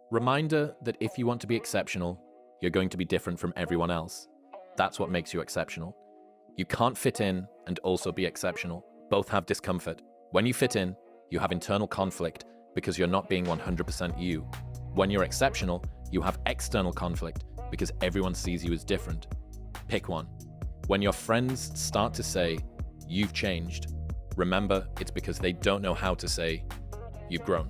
Reminder that if you want to be exceptional, you're going to be different from everyone else. That's what makes you exceptional. You can't fit in and also be exceptional. Both have discomfort. When you fit in, you have internal conflict because you're not being 100% you. When you're exceptional, you have external conflict because everyone sees you as different. Pick one. When your friends start to say, "You've changed," remember it's because they don't know how to say, "You've grown."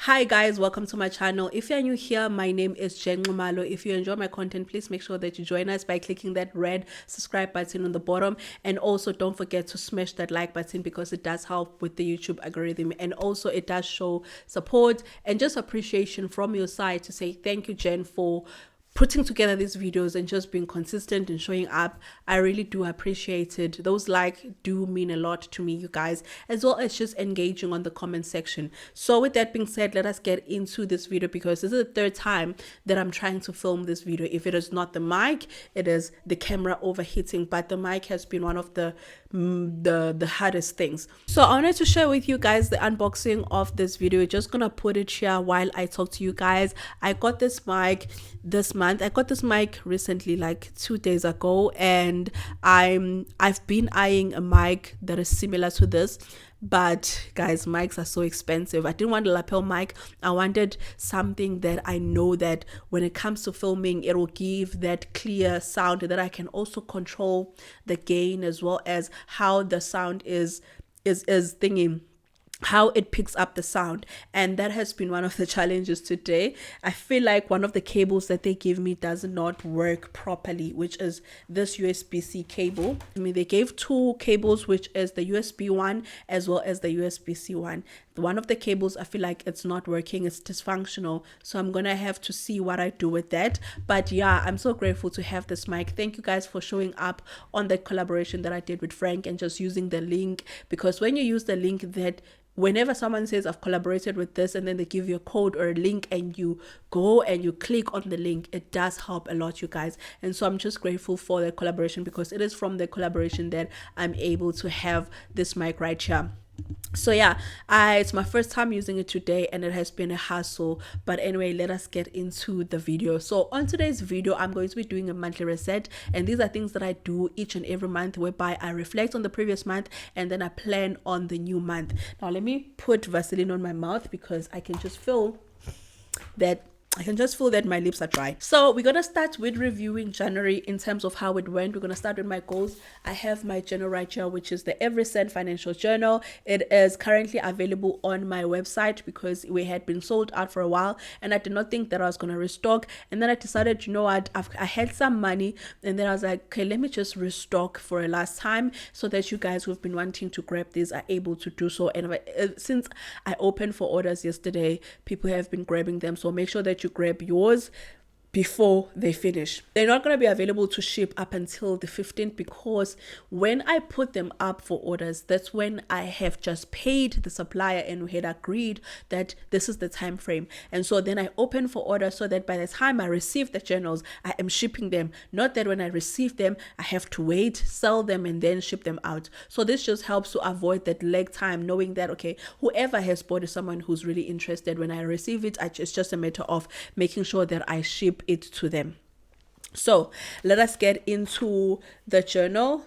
Hi guys, welcome to my channel. If you're new here, my name is Jen Ngumalo. If you enjoy my content, please make sure that you join us by clicking that red subscribe button on the bottom, and also don't forget to smash that like button because it does help with the YouTube algorithm, and also it does show support and just appreciation from your side to say thank you, Jen, for putting together these videos and just being consistent and showing up. I really do appreciate it. Those likes do mean a lot to me, you guys, as well as just engaging on the comment section. So with that being said, let us get into this video because this is the third time that I'm trying to film this video. If it is not the mic, it is the camera overheating, but the mic has been one of the hardest things. So I wanted to share with you guys the unboxing of this video. Just gonna put it here while I talk to you guys. I got this mic this month. I got this mic recently, like 2 days ago, and I've been eyeing a mic that is similar to this, but guys, mics are so expensive. I didn't want a lapel mic. I wanted something that I know that when it comes to filming, it will give that clear sound, that I can also control the gain as well as how the sound is thingy, how it picks up the sound. And that has been one of the challenges today. I feel like one of the cables that they give me does not work properly, which is this USB-C cable. I mean, they gave two cables, which is the USB one as well as the USB-C one. One of the cables, I feel like it's not working, it's dysfunctional, so I'm gonna have to see what I do with that. But yeah, I'm so grateful to have this mic. Thank you guys for showing up on the collaboration that I did with Frank and just using the link, because when you use the link, that whenever someone says I've collaborated with this and then they give you a code or a link and you go and you click on the link, it does help a lot, you guys. And so I'm just grateful for the collaboration, because it is from the collaboration that I'm able to have this mic right here. So yeah, it's my first time using it today and it has been a hassle. But anyway, let us get into the video. So on today's video, I'm going to be doing a monthly reset, and these are things that I do each and every month, whereby I reflect on the previous month and then I plan on the new month. Now let me put Vaseline on my mouth because I can just feel that my lips are dry. So we're gonna start with reviewing January in terms of how it went. We're gonna start with my goals. I have my journal right here, which is the Every Cent Financial Journal. It is currently available on my website because we had been sold out for a while and I did not think that I was gonna restock. And then I decided, you know what, I had some money, and then I was like, okay, let me just restock for a last time so that you guys who've been wanting to grab these are able to do so. And since I opened for orders yesterday, people have been grabbing them, so make sure that you grab yours before they finish. They're not going to be available to ship up until the 15th, because when I put them up for orders, that's when I have just paid the supplier and we had agreed that this is the time frame. And so then I open for orders so that by the time I receive the journals, I am shipping them. Not that when I receive them, I have to wait, sell them, and then ship them out. So this just helps to avoid that lag time, knowing that, okay, whoever has bought is someone who's really interested. When I receive it, it's just a matter of making sure that I ship it to them. So let us get into the journal.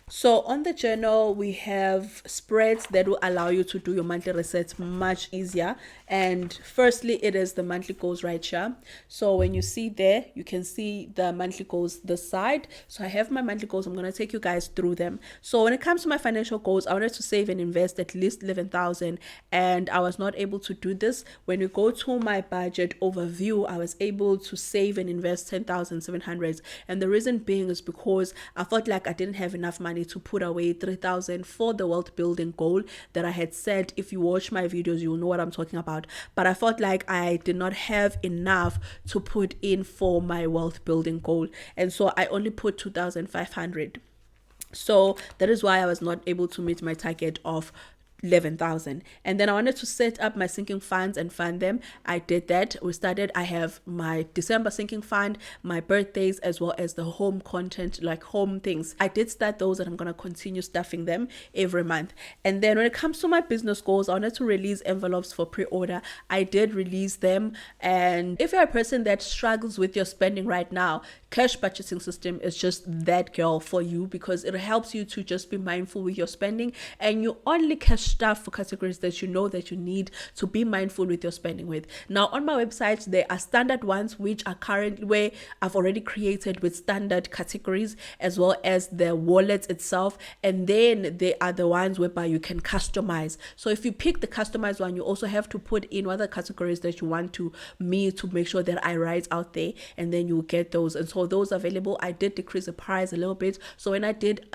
So on the journal, we have spreads that will allow you to do your monthly resets much easier. And firstly, it is the monthly goals right here. So when you see there, you can see the monthly goals this side. So I have my monthly goals. I'm going to take you guys through them. So when it comes to my financial goals, I wanted to save and invest at least 11,000, and I was not able to do this. When you go to my budget overview, I was able to save and invest 10,700. And the reason being is because I felt like I didn't have enough money to put away 3,000 for the wealth building goal that I had said. If you watch my videos, you'll know what I'm talking about. But I felt like I did not have enough to put in for my wealth building goal, and so I only put 2,500. So that is why I was not able to meet my target of 11,000. And then I wanted to set up my sinking funds and fund them. I did that. I have my December sinking fund, my birthdays, as well as the home content, like home things. I did start those and I'm going to continue stuffing them every month. And then when it comes to my business goals, I wanted to release envelopes for pre-order. I did release them. And if you're a person that struggles with your spending right now, cash budgeting system is just that girl for you, because it helps you to just be mindful with your spending, and you only cash stuff for categories that you know that you need to be mindful with your spending with. Now on my website, there are standard ones which are currently where I've already created with standard categories, as well as the wallet itself, and then there are the ones whereby you can customize. So if you pick the customized one, you also have to put in what the categories that you want me to make sure that I write out there, and then you'll get those. And so those available. I did decrease the price a little bit. So when I did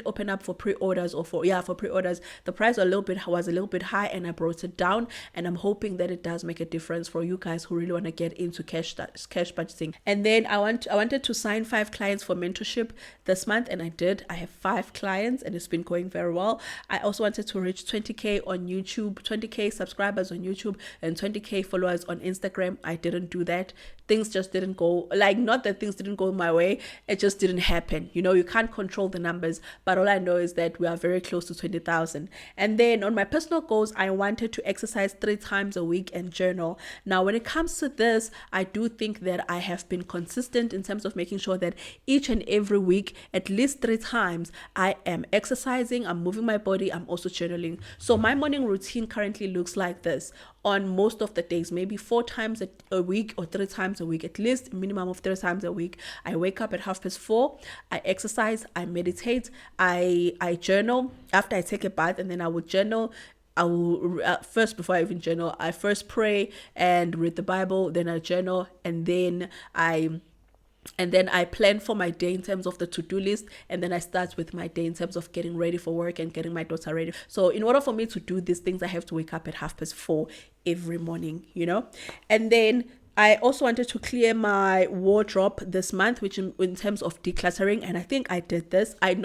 open up for pre-orders for pre-orders, the price was a little bit high, and I brought it down. And I'm hoping that it does make a difference for you guys who really want to get into cash budgeting. And then I wanted to sign 5 clients for mentorship this month, and I did. I have 5 clients, and it's been going very well. I also wanted to reach 20k on YouTube, 20k subscribers on YouTube, and 20k followers on Instagram. I didn't do that. Things just didn't go, like, not that things didn't go my way, it just didn't happen. You can't control the numbers, but all I know is that we are very close to 20,000. And then on my personal goals, I wanted to exercise 3 times a week and journal. Now when it comes to this, I do think that I have been consistent in terms of making sure that each and every week, at least 3 times, I am exercising, I'm moving my body, I'm also journaling. So my morning routine currently looks like this. On most of the days, maybe 4 times a week or 3 times a week, at least a minimum of 3 times a week. I wake up at 4:30, I exercise, I meditate, I journal after I take a bath, and then I would journal. I will first, before I even journal, I first pray and read the Bible, then I journal, and then I plan for my day in terms of the to-do list, and then I start with my day in terms of getting ready for work and getting my daughter ready. So in order for me to do these things, I have to wake up at 4:30 every morning, and then I also wanted to clear my wardrobe this month, which in terms of decluttering, and I did this. And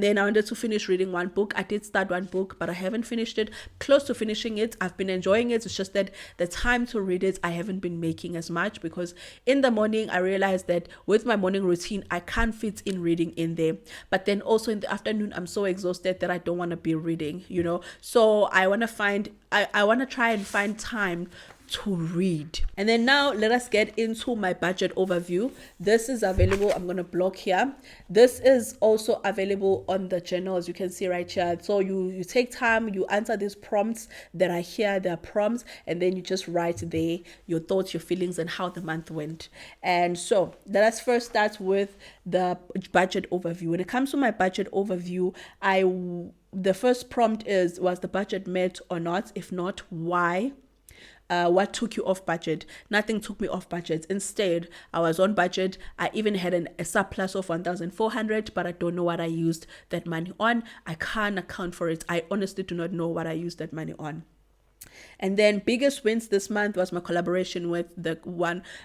then I wanted to finish reading 1 book. I did start 1 book, but I haven't finished it. Close to finishing it. I've been enjoying it. It's just that the time to read it, I haven't been making as much, because in the morning, I realized that with my morning routine, I can't fit in reading in there. But then also in the afternoon, I'm so exhausted that I don't want to be reading, So I want to try and find time to read. And then now let us get into my budget overview. This is available. I'm going to block here. This is also available on the journal, as you can see right here. So you take time, you answer these prompts that are here. There are prompts, and then you just write there your thoughts, your feelings, and how the month went. And so let us first start with the budget overview. When it comes to my budget overview, the first prompt was the budget met or not? If not, why? What took you off budget? Nothing took me off budget. Instead, I was on budget. I even had a surplus of 1,400, but I don't know what I used that money on. I can't account for it. I honestly do not know what I used that money on. And then biggest wins this month was my collaboration with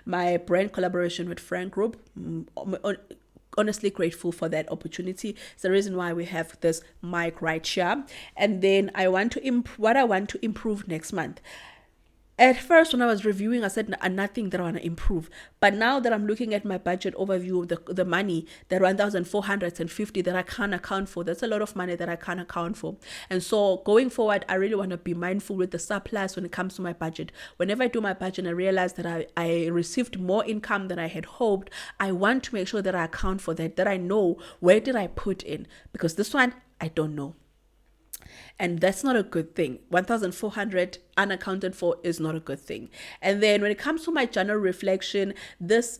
my brand collaboration with Frank Group. Honestly grateful for that opportunity. It's the reason why we have this mic right here. And then what I want to improve next month. At first, when I was reviewing, I said nothing that I want to improve. But now that I'm looking at my budget overview, the money, that 1,450 that I can't account for, that's a lot of money that I can't account for. And so going forward, I really want to be mindful with the surplus when it comes to my budget. Whenever I do my budget and I realize that I received more income than I had hoped, I want to make sure that I account for that I know where did I put in. Because this one, I don't know. And that's not a good thing. 1,400 unaccounted for is not a good thing. And then when it comes to my journal reflection, this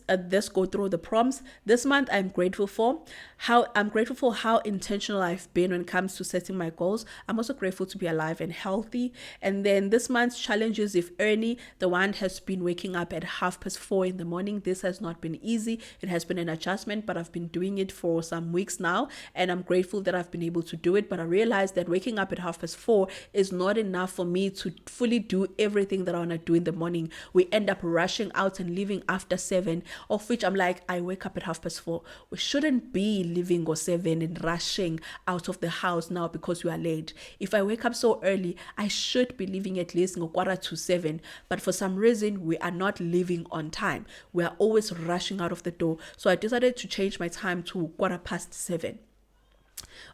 go through the prompts. This month, I'm grateful for how intentional I've been when it comes to setting my goals. I'm also grateful to be alive and healthy. And then this month's challenges, if any, the one has been waking up at 4:30 in the morning. This has not been easy. It has been an adjustment, but I've been doing it for some weeks now. And I'm grateful that I've been able to do it. But I realized that waking up up at 4:30 is not enough for me to fully do everything that I want to do in the morning. We end up rushing out and leaving after 7, of which I'm like, I wake up at 4:30. We shouldn't be leaving or 7 and rushing out of the house now because we are late. If I wake up so early, I should be leaving at least 6:45. But for some reason, we are not leaving on time. We are always rushing out of the door. So I decided to change my time to 7:15,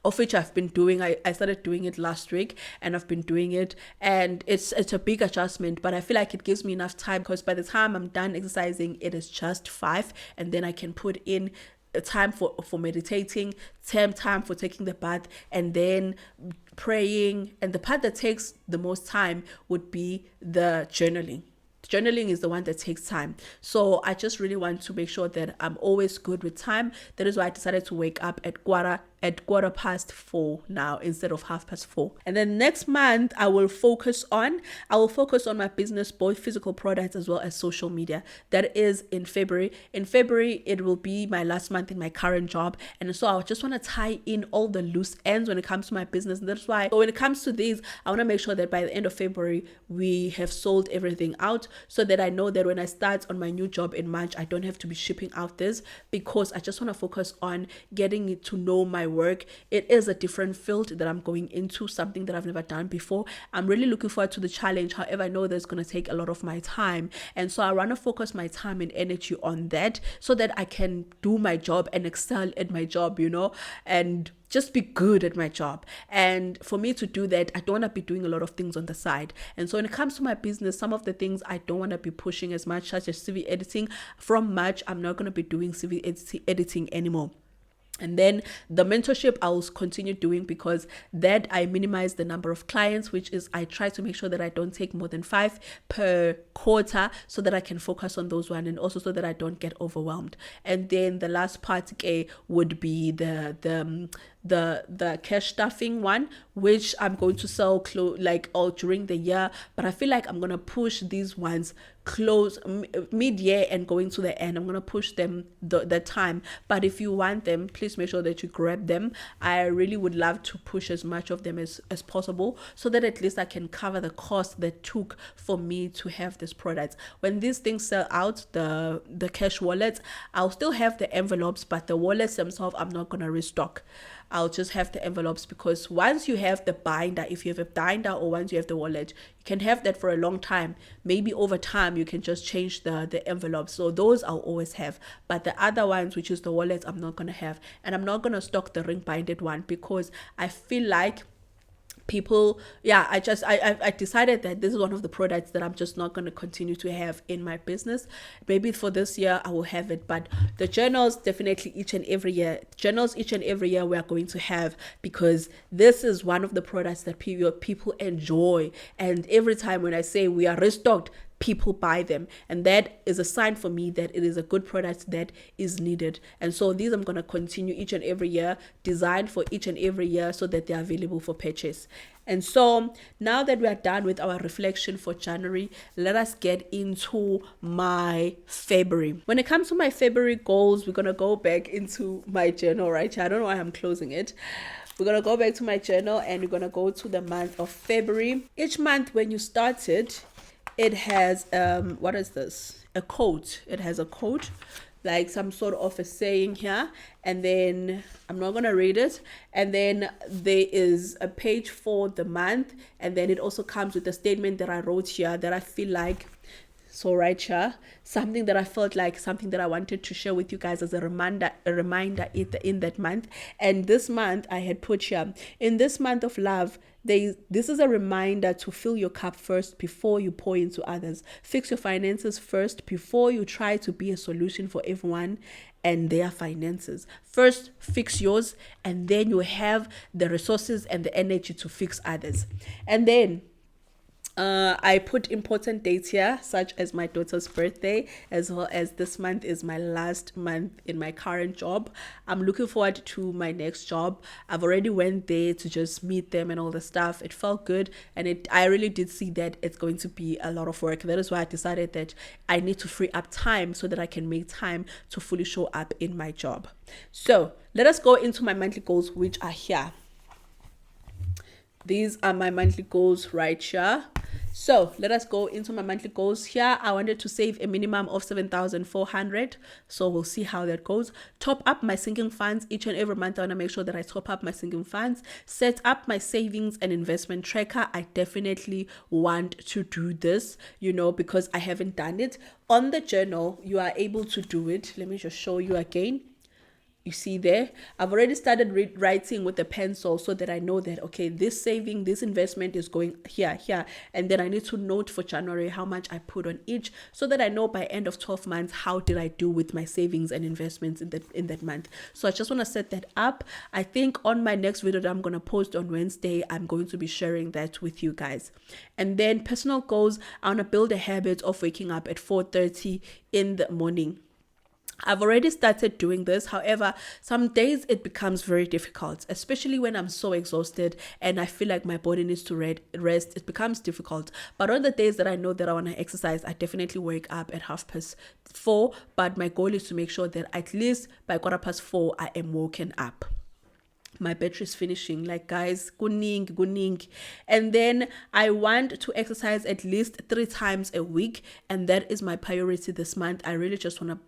of which I've been doing. I started doing it last week, and I've been doing it, and it's a big adjustment, but I feel like it gives me enough time, because by the time I'm done exercising, it is just 5, and then I can put in a time for meditating, time for taking the bath, and then praying. And the part that takes the most time would be the journaling. Journaling is the one that takes time. So I just really want to make sure that I'm always good with time. That is why I decided to wake up at 4:15 now instead of 4:30. And then next month I will focus on my business, both physical products as well as social media. That is in February. In February, it will be my last month in my current job. And so I just want to tie in all the loose ends when it comes to my business. And that's why, so when it comes to these, I want to make sure that by the end of February, we have sold everything out, so that I know that when I start on my new job in March, I don't have to be shipping out this, because I just want to focus on getting to know my work. It is a different field that I'm going into, something that I've never done before. I'm really looking forward to the challenge. However, I know that's going to take a lot of my time, and so I want to focus my time and energy on that, so that I can do my job and excel at my job, and just be good at my job. And for me to do that, I don't want to be doing a lot of things on the side. And so when it comes to my business, some of the things I don't want to be pushing as much, such as CV editing. From March, I'm not going to be doing CV editing anymore. And then the mentorship I'll continue doing, because that I minimize the number of clients, which is I try to make sure that I don't take more than 5 per quarter, so that I can focus on those one, and also so that I don't get overwhelmed. And then the last part would be the cash stuffing one, which I'm going to sell all during the year, but I feel like I'm going to push these ones close mid-year and going to the end. I'm going to push them the time, but if you want them, please make sure that you grab them. I really would love to push as much of them as possible, so that at least I can cover the cost that took for me to have this product. When these things sell out, the cash wallets, I'll still have the envelopes, but the wallets themselves I'm not going to restock. I'll just have the envelopes, because once you have the binder, if you have a binder, or once you have the wallet, you can have that for a long time. Maybe over time you can just change the envelopes. So those I'll always have, but the other ones, which is the wallet, I'm not going to have. And I'm not going to stock the ring binded one, because I feel like people, I decided that this is one of the products that I'm just not going to continue to have in my business. Maybe for this year I will have it, but the journals definitely each and every year we are going to have, because this is one of the products that people enjoy. And every time when I say we are restocked, people buy them, and that is a sign for me that it is a good product that is needed. And so these I'm going to continue each and every year, designed for each and every year, so that they're available for purchase. And so now that we are done with our reflection for January, let us get into my February. When it comes to my February goals, we're going to go back into my journal right here. I don't know why I'm closing it. We're going to go back to my journal, and we're going to go to the month of February. Each month when you start it has what is this? A quote. It has a quote, like some sort of a saying here, and then I'm not gonna read it. And then there is a page for the month, and then it also comes with a statement that I wrote here that I feel like, so right here, something that I felt like, something that I wanted to share with you guys as a reminder in that month. And this month I had put here, in this month of love, this is a reminder to fill your cup first before you pour into others. Fix your finances first before you try to be a solution for everyone and their finances. First, fix yours, and then you have the resources and the energy to fix others. And then I put important dates here, such as my daughter's birthday, as well as this month is my last month in my current job. I'm looking forward to my next job. I've already went there to just meet them and all the stuff. It felt good, and I really did see that it's going to be a lot of work. That is why I decided that I need to free up time so that I can make time to fully show up in my job. So let us go into my monthly goals, which are here. These are my monthly goals right here. So let us go into my monthly goals here. I wanted to save a minimum of 7,400. So we'll see how that goes. Top up my sinking funds each and every month. I want to make sure that I top up my sinking funds. Set up my savings and investment tracker. I definitely want to do this, because I haven't done it. On the journal, you are able to do it. Let me just show you again. You see there, I've already started writing with a pencil so that I know that, okay, this saving, this investment is going here. And then I need to note for January how much I put on each, so that I know by end of 12 months, how did I do with my savings and investments in that month. So I just want to set that up. I think on my next video that I'm going to post on Wednesday, I'm going to be sharing that with you guys. And then personal goals, I want to build a habit of waking up at 4:30 in the morning. I've already started doing this. However, some days it becomes very difficult, especially when I'm so exhausted and I feel like my body needs to rest. It becomes difficult. But on the days that I know that I want to exercise, I definitely wake up at 4:30. But my goal is to make sure that at least by 4:15, I am woken up. My battery is finishing, like, guys, kuning. And then I want to exercise at least 3 times a week, and that is my priority this month. I really just want to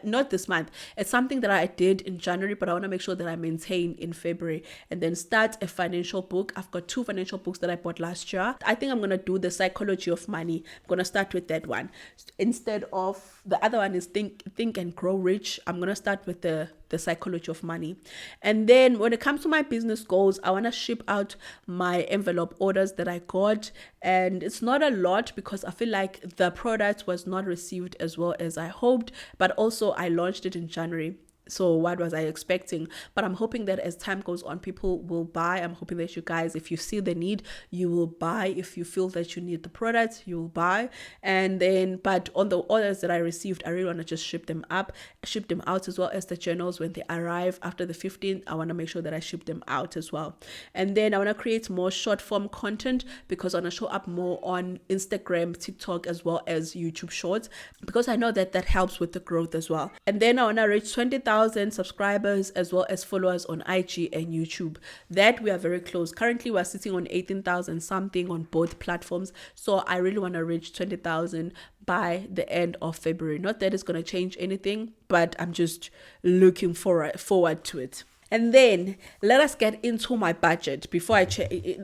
not this month. It's something that I did in January, but I want to make sure that I maintain in February, and then start a financial book. I've got 2 financial books that I bought last year. I think I'm going to do the psychology of money. I'm going to start with that one. Instead of the other one is think and grow rich. I'm going to start with the psychology of money. And then when it comes to my business goals, I want to ship out my envelope orders that I got. And it's not a lot because I feel like the product was not received as well as I hoped. But also I launched it in January. So what was I expecting? But I'm hoping that as time goes on, people will buy. I'm hoping that you guys, if you see the need, you will buy. If you feel that you need the product, you will buy. And then, but on the orders that I received, I really want to just ship them out, as well as the journals when they arrive after the 15th. I want to make sure that I ship them out as well. And then I want to create more short form content because I want to show up more on Instagram, TikTok, as well as YouTube Shorts, because I know that that helps with the growth as well. And then I want to reach 20,000 subscribers as well as followers on IG and YouTube. That we are very close. Currently we're sitting on 18,000 something on both platforms. So I really want to reach 20,000 by the end of February. Not that it's going to change anything, but I'm just looking forward to it. And then let us get into my budget before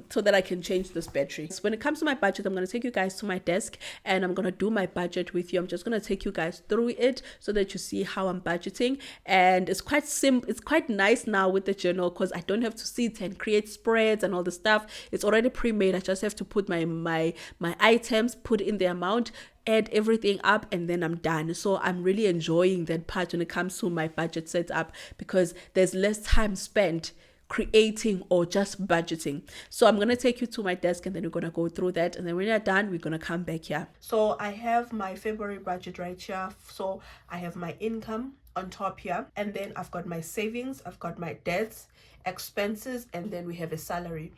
so that I can change this battery. So when it comes to my budget, I'm going to take you guys to my desk and I'm going to do my budget with you. I'm just going to take you guys through it so that you see how I'm budgeting. And it's quite simple. It's quite nice now with the journal because I don't have to sit and create spreads and all the stuff. It's already pre-made. I just have to put my items, put in the amount, add everything up, and then I'm done. So I'm really enjoying that part when it comes to my budget setup because there's less time spent creating or just budgeting. So I'm going to take you to my desk and then we're going to go through that, and then when you're done, we're going to come back here. So I have my February budget right here. So I have my income on top here, and then I've got my savings, I've got my debts, expenses, and then we have a summary.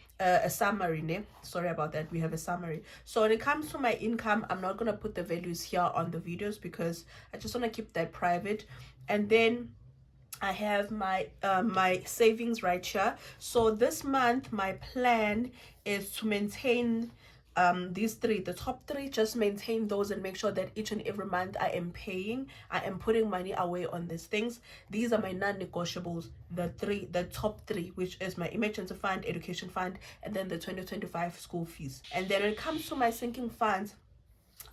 Sorry about that. We have a summary. So when it comes to my income, I'm not going to put the values here on the videos because I just want to keep that private. And then I have my my savings right here. So this month my plan is to maintain these 3, the top 3, just maintain those and make sure that each and every month I am putting money away on these things. These are my non-negotiables, the top 3, which is my emergency fund, education fund, and then the 2025 school fees. And then when it comes to my sinking funds,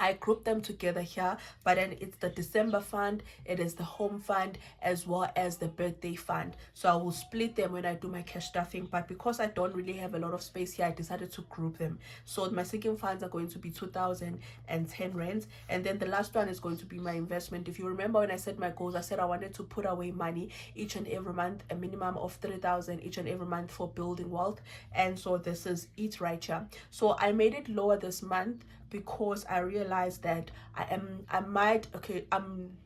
I group them together here, but then it's the December fund, it is the home fund, as well as the birthday fund. So I will split them when I do my cash stuffing, but because I don't really have a lot of space here, I decided to group them. So my sinking funds are going to be 2,010 rands, and then the last one is going to be my investment. If you remember when I set my goals, I said I wanted to put away money each and every month, a minimum of 3,000 each and every month for building wealth, and so this is it right here. So I made it lower this month because I realized that I'm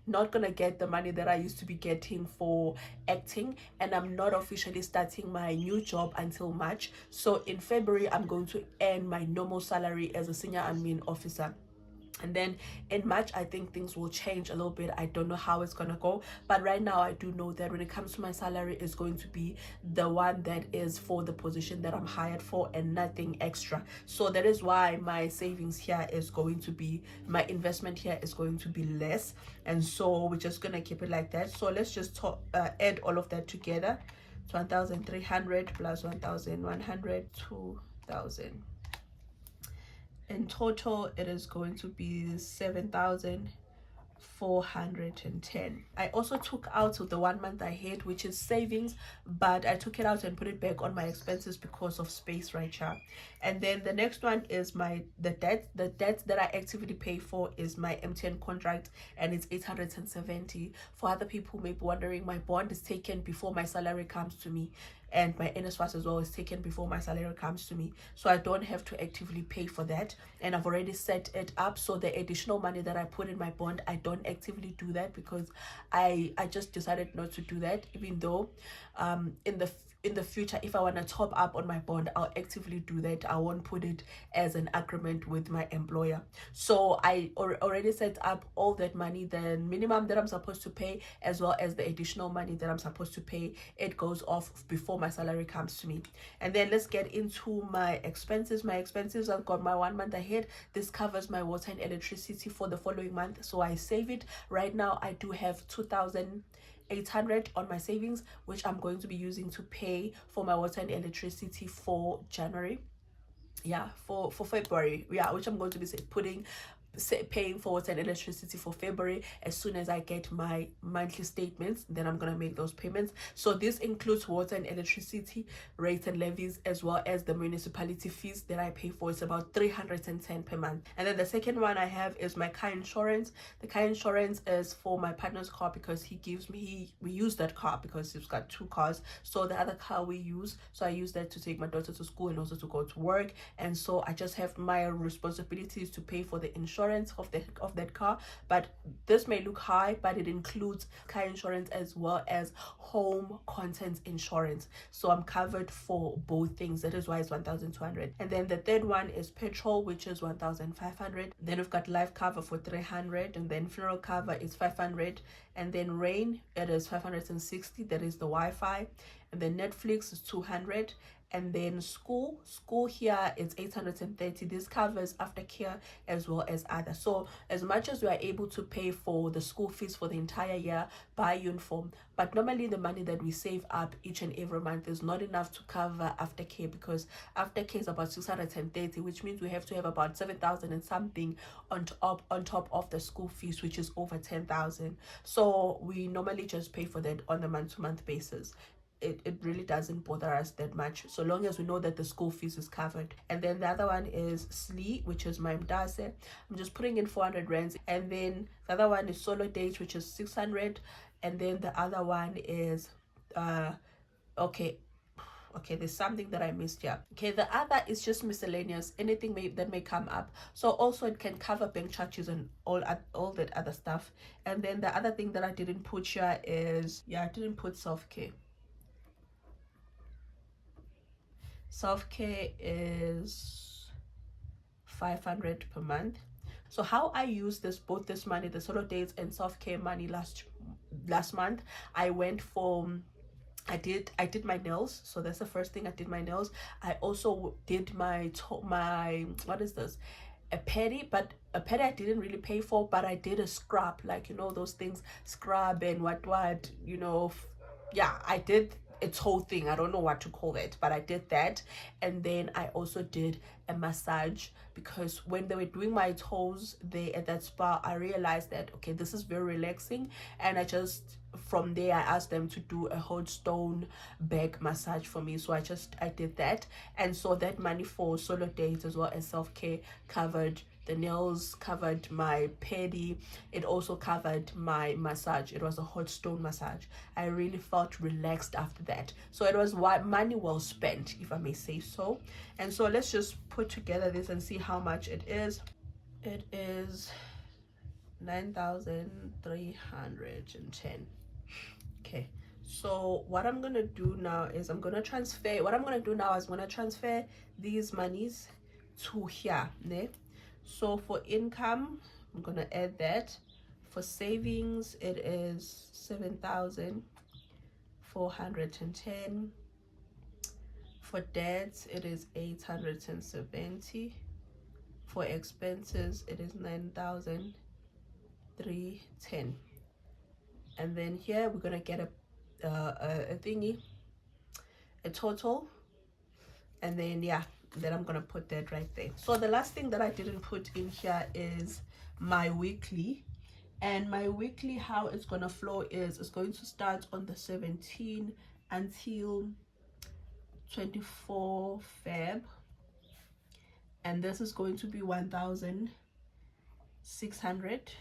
not gonna get the money that I used to be getting for acting, and I'm not officially starting my new job until March. So in February I'm going to earn my normal salary as a senior admin officer. And then in March, I think things will change a little bit. I don't know how it's gonna go, but right now I do know that when it comes to my salary, is going to be the one that is for the position that I'm hired for and nothing extra. So that is why my savings here is going to be, my investment here is going to be less, and so we're just gonna keep it like that. So let's just add all of that together. 1,300 plus 1,100, 2,000. In total, it is going to be 7,410. I also took out of the 1 month ahead, which is savings, but I took it out and put it back on my expenses because of space right here. And then the next one is the debt that I actively pay for is my MTN contract, and it's 870. For other people who may be wondering, my bond is taken before my salary comes to me, and my NSFAS as well is taken before my salary comes to me, so I don't have to actively pay for that, and I've already set it up. So the additional money that I put in my bond, I don't actively do that because I just decided not to do that, even though in the future, if I want to top up on my bond, I'll actively do that. I won't put it as an agreement with my employer. So I already set up all that money, the minimum that I'm supposed to pay, as well as the additional money that I'm supposed to pay. It goes off before my salary comes to me. And then let's get into my expenses. I've got my 1 month ahead. This covers my water and electricity for the following month, so I save it. Right now I do have 2,800 on my savings, which I'm going to be using to pay for my water and electricity for January. Yeah, for February, yeah, which I'm going to be paying for water and electricity for February. As soon as I get my monthly statements, then I'm gonna make those payments. So this includes water and electricity rates and levies, as well as the municipality fees that I pay for. It's about 310 per month. And then the second one I have is my car insurance. The car insurance is for my partner's car because we use that car because he's got 2 cars. So the other car we use, so I use that to take my daughter to school and also to go to work. And so I just have my responsibilities to pay for the insurance of that car. But this may look high, but it includes car insurance as well as home contents insurance, so I'm covered for both things. That is why it's 1,200. And then the third one is petrol, which is 1,500. Then we've got life cover for 300, and then funeral cover is 500, and then rain, it is 560. That is the Wi-Fi. And then Netflix is 200. And then school here is 830. This covers aftercare as well as other. So as much as we are able to pay for the school fees for the entire year, buy uniform, but normally the money that we save up each and every month is not enough to cover aftercare, because aftercare is about 630, which means we have to have about 7,000 and something on top of the school fees, which is over 10,000. So we normally just pay for that on a month-to-month basis. It really doesn't bother us that much, so long as we know that the school fees is covered. And then the other one is SLE, which is my mdase. I'm just putting in 400 rands. And then the other one is solo dates, which is 600. And then the other one is okay, there's something that I missed here. Okay, the other is just miscellaneous, anything that may come up. So also it can cover bank charges and all that other stuff. And then the other thing that I didn't put here is, I didn't put self-care. Self-care is 500 per month. So how I use both this money, the solo dates and self-care money, last month, I went for, I did my nails. So that's the first thing. I did my nails. I also did my what is this, a pedi, but a pedi I didn't really pay for, but I did a scrub, like, those things, scrub and what I did its whole thing. I don't know what to call it, but I did that. And then I also did a massage, because when they were doing my toes there at that spa, I realized that, okay, this is very relaxing. And from there I asked them to do a hot stone back massage for me, so I did that. And so that money for solo dates as well as self-care covered the nails, covered my pedi. It also covered my massage. It was a hot stone massage. I really felt relaxed after that. So it was money well spent, if I may say so. And so let's just put together this and see how much it is. It is 9,310. Okay, so what I'm gonna do now is I'm gonna transfer these monies to here, ne? So for income, I'm gonna add that. For savings, it is 7,410. For debts, it is 870. For expenses, it is 9,310. And then here we're gonna get a thingy, a total, and then then I'm gonna put that right there. So the last thing that I didn't put in here is my weekly. And my weekly, how it's gonna flow is it's going to start on the 17th until 24 Feb, and this is going to be 1,600.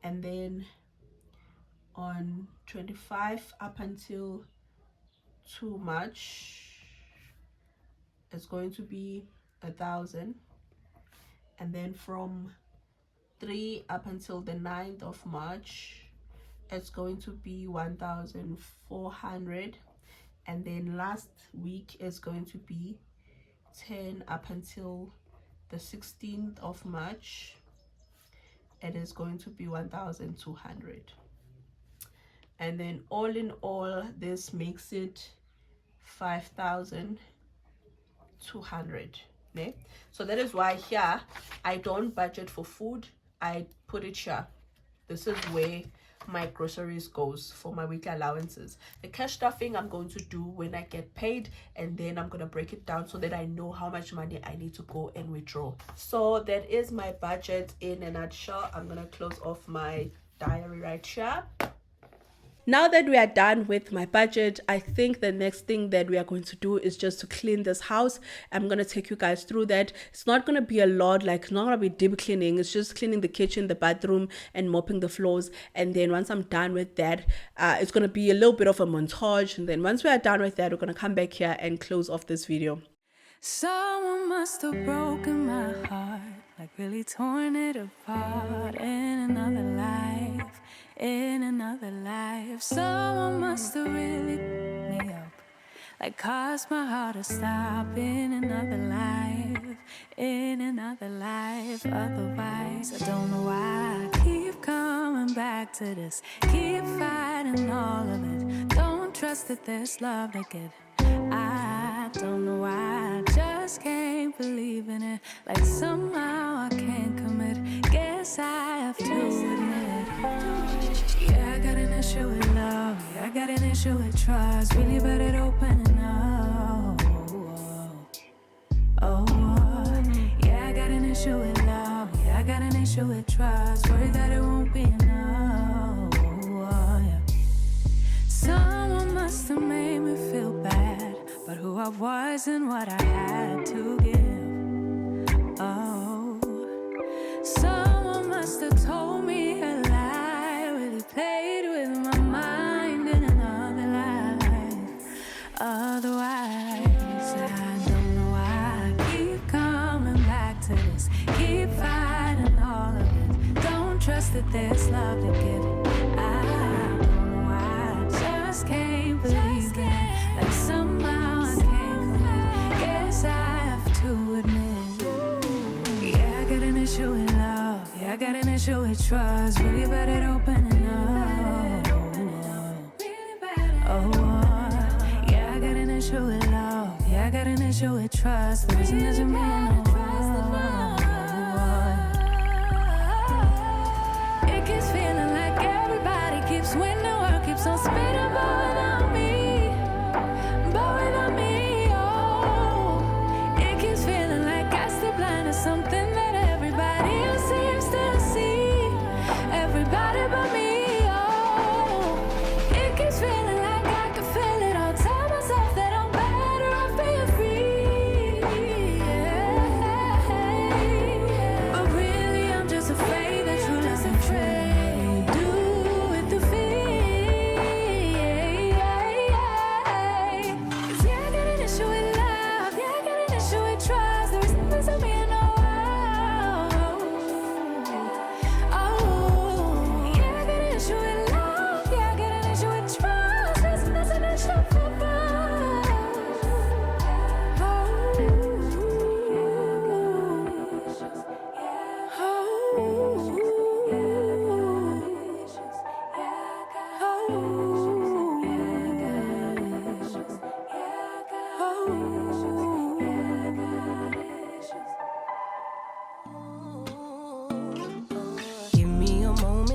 And then on 25 up until 2 March, it's going to be 1,000. And then from 3 up until the 9th of March, it's going to be 1,400. And then last week is going to be 10 up until the 16th of March. It is going to be 1,200. And then all in all, this makes it 5,200. Okay? So that is why here I don't budget for food. I put it here. This is where my groceries goes for my weekly allowances. The cash stuffing I'm going to do when I get paid, and then I'm gonna break it down so that I know how much money I need to go and withdraw. So that is my budget in a nutshell. I'm gonna close off my diary right here. Now that we are done with my budget, I think the next thing that we are going to do is just to clean this house. I'm going to take you guys through that. It's not going to be a lot, like it's not going to be deep cleaning. It's just cleaning the kitchen, the bathroom, and mopping the floors. And then once I'm done with that, it's going to be a little bit of a montage. And then once we are done with that, we're going to come back here and close off this video. Someone must have broken my heart, like really torn it apart in another life. In another life, someone must have really put me up, like caused my heart to stop in another life, in another life. Otherwise, I don't know why I keep coming back to this, keep fighting all of it. Don't trust that there's love to get. I don't know why I just can't believe in it, like somehow I can't commit. Guess I have to admit, yeah, I got an issue with love, yeah, I got an issue with trust. Really bad at opening up. Yeah, I got an issue with love, yeah, I got an issue with trust. Worry that it won't be enough. Yeah. Someone must have made me feel bad about who I was and what I had to give. Someone must have told me a lie, really played with my mind in another life. Otherwise, I don't know why I keep coming back to this, keep fighting all of it. Don't trust that there's love to give. I don't know why I just can't believe it, like somehow I can't commit. Guess I have to admit, yeah, I got an issue with love, yeah, I got an issue with trust. Really bad at opening up. Yeah, I got an issue with love, yeah, I got an issue with trust. The reason doesn't mean no. It keeps feeling like everybody keeps winning, the world keeps on spinning, but without me, oh. It keeps feeling like I still blind to something that everybody else seems to see. Everybody but me, oh. It keeps feeling like I can feel it all. Tell myself that I'm better off being free, yeah.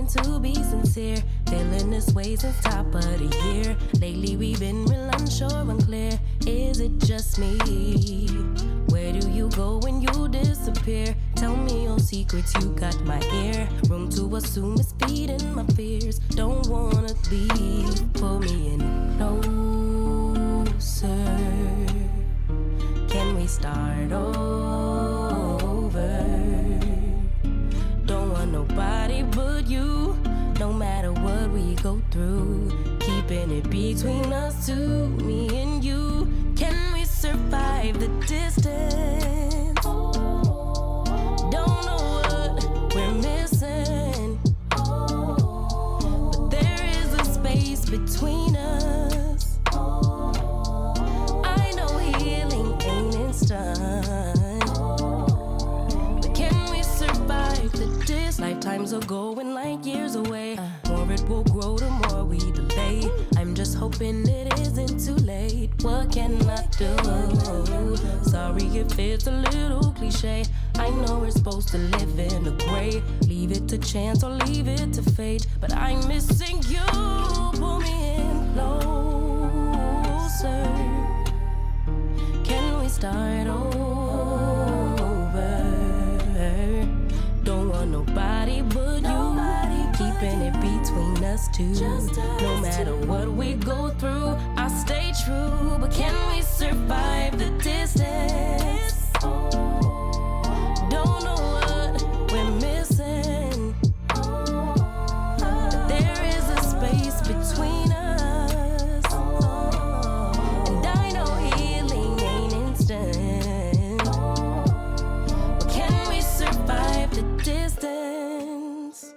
trying to be sincere. Feeling this way since top of the year. Lately we've been real unsure, unclear. Is it just me? Where do you go when you disappear? Tell me your secrets, you got my ear. Room to assume it's feeding my fears. Don't wanna leave, pull me in closer. Can we start over? Don't want nobody but you. No matter what we go through, keeping it between us two, me and you. Can we survive the distance? Don't know what we're missing, but there is a space between us. I know healing ain't instant, but can we survive the distance? Lifetimes are going like years away. More it will grow the more we delay. I'm just hoping it isn't too late. What can I do? Sorry if it's a little cliche. I know we're supposed to live in the gray. Leave it to chance or leave it to fate. But I'm missing you. Pull me in closer. Can we start over? Don't want nobody but you. Keeping it between us two. No matter what we go through, I stay true. But can we survive the distance? Don't know what we're missing, but there is a space between us. And I know healing ain't instant, but can we survive the distance?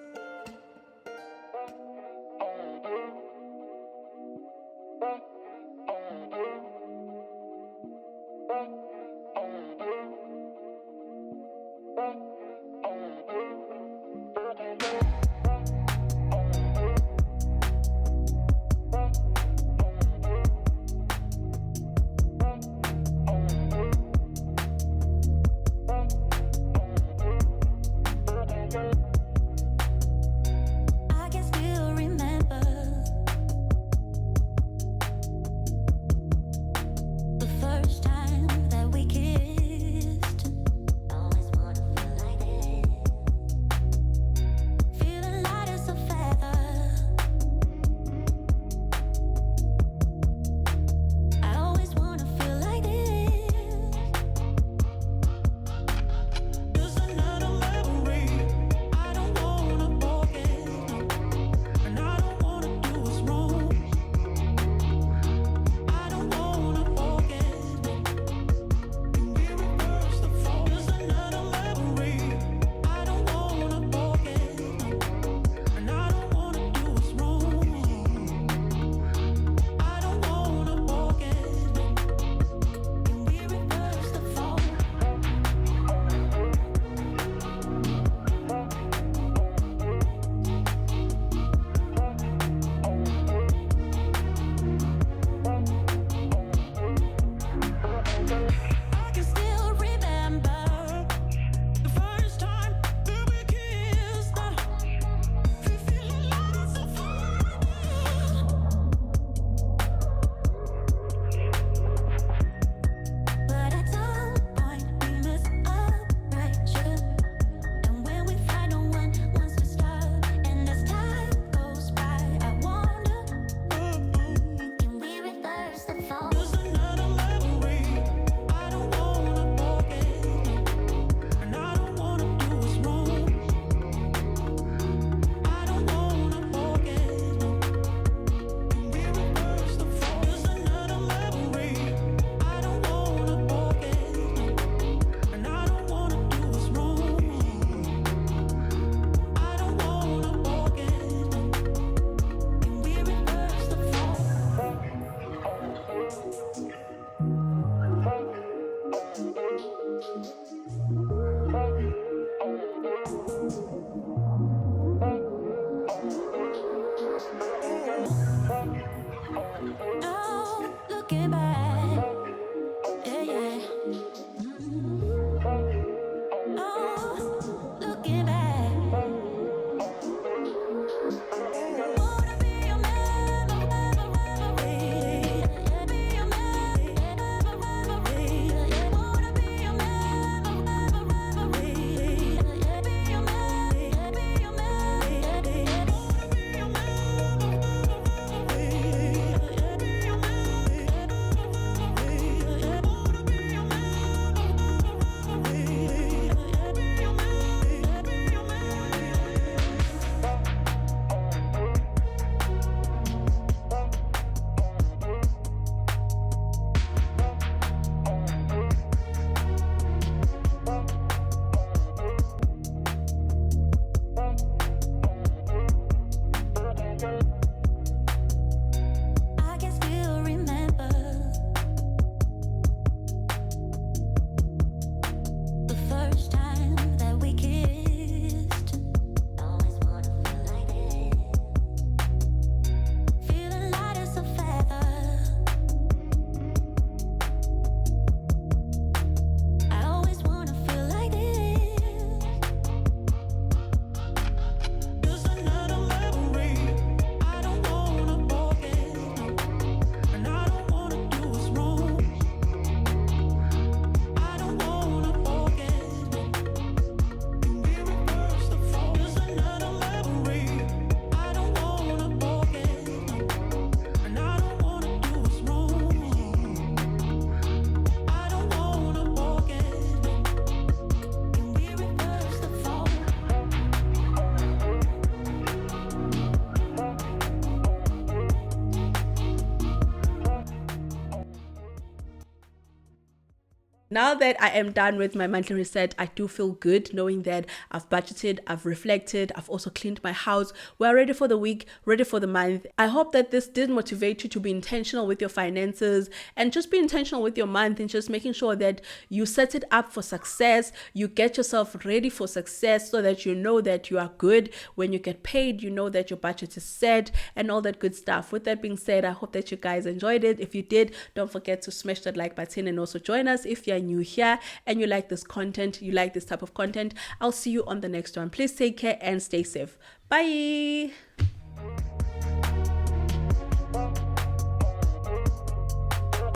Now that I am done with my monthly reset, I do feel good knowing that I've budgeted, I've reflected, I've also cleaned my house. We're ready for the week, ready for the month. I hope that this did motivate you to be intentional with your finances and just be intentional with your month and just making sure that you set it up for success. You get yourself ready for success so that you know that you are good. When you get paid, you know that your budget is set and all that good stuff. With that being said, I hope that you guys enjoyed it. If you did, don't forget to smash that like button and also join us if you're new here and you like this content, you like this type of content. I'll see you on the next one. Please take care and stay safe. Bye.